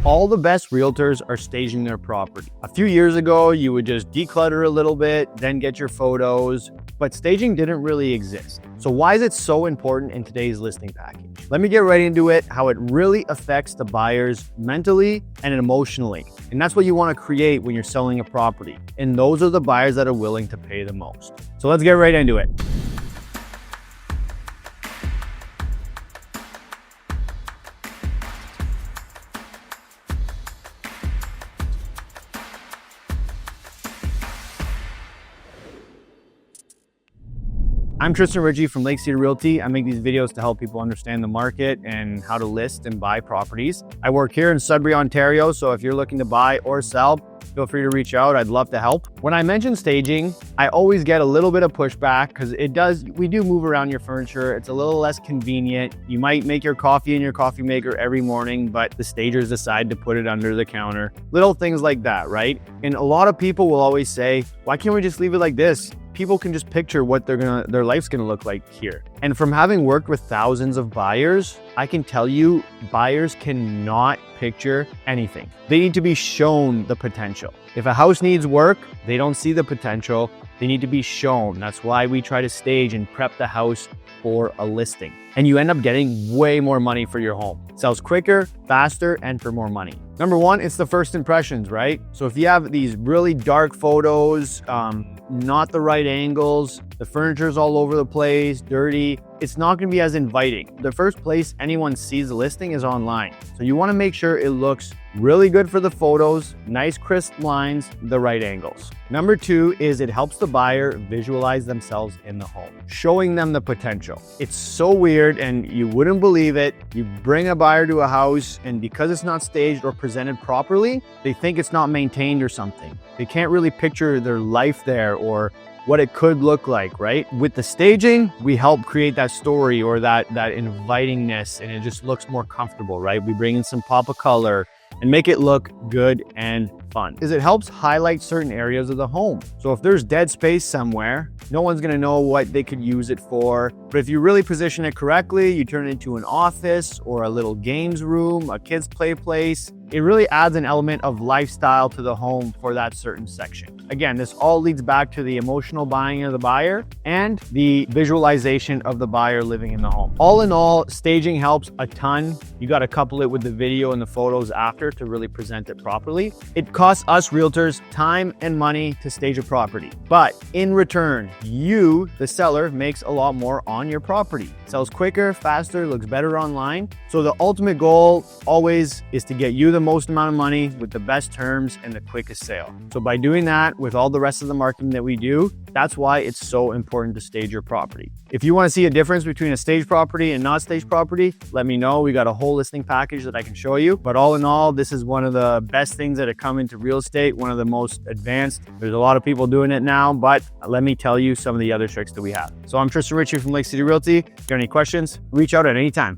All the best realtors are staging their property. A few years ago, you would just declutter a little bit, then get your photos, but staging didn't really exist. So why is it so important in today's listing package? Let me get right into it, how it really affects the buyers mentally and emotionally. And that's what you want to create when you're selling a property. And those are the buyers that are willing to pay the most. So let's get right into it. I'm Tristan Ritchie from Lake City Realty. I make these videos to help people understand the market and how to list and buy properties. I work here in Sudbury, Ontario, so if you're looking to buy or sell, feel free to reach out. I'd love to help. When I mention staging, I always get a little bit of pushback because we do move around your furniture. It's a little less convenient. You might make your coffee in your coffee maker every morning, but the stagers decide to put it under the counter. Little things like that, right? And a lot of people will always say, why can't we just leave it like this? People can just picture what their life's gonna look like here. And from having worked with thousands of buyers, I can tell you buyers cannot picture anything. They need to be shown the potential. If a house needs work, they don't see the potential. They need to be shown. That's why we try to stage and prep the house for a listing. And you end up getting way more money for your home. It sells quicker, faster, and for more money. Number one, it's the first impressions, right? So if you have these really dark photos, not the right angles, the furniture's all over the place, dirty, it's not gonna be as inviting. The first place anyone sees the listing is online. So you wanna make sure it looks really good for the photos, nice crisp lines, the right angles. Number two is it helps the buyer visualize themselves in the home, showing them the potential. It's so weird and you wouldn't believe it. You bring a buyer to a house and because it's not staged or presented properly, they think it's not maintained or something. They can't really picture their life there or what it could look like, right? With the staging, we help create that story or that invitingness and it just looks more comfortable, right? We bring in some pop of color and make it look good and fun. Is it helps highlight certain areas of the home. So if there's dead space somewhere, no one's gonna know what they could use it for. But if you really position it correctly, you turn it into an office or a little games room, a kids play place, it really adds an element of lifestyle to the home for that certain section. Again, this all leads back to the emotional buying of the buyer and the visualization of the buyer living in the home. All in all, staging helps a ton. You got to couple it with the video and the photos after to really present it properly. It costs us realtors time and money to stage a property, but in return, you, the seller, makes a lot more on your property. Sells quicker, faster, looks better online. So the ultimate goal always is to get you the most amount of money with the best terms and the quickest sale. So by doing that with all the rest of the marketing that we do, that's why it's so important to stage your property. If you want to see a difference between a staged property and not staged property, let me know. We got a whole listing package that I can show you. But all in all, this is one of the best things that have come into real estate, one of the most advanced. There's a lot of people doing it now, but let me tell you some of the other tricks that we have. So I'm Tristan Ritchie from Lake City Realty. If you have any questions, reach out at any time.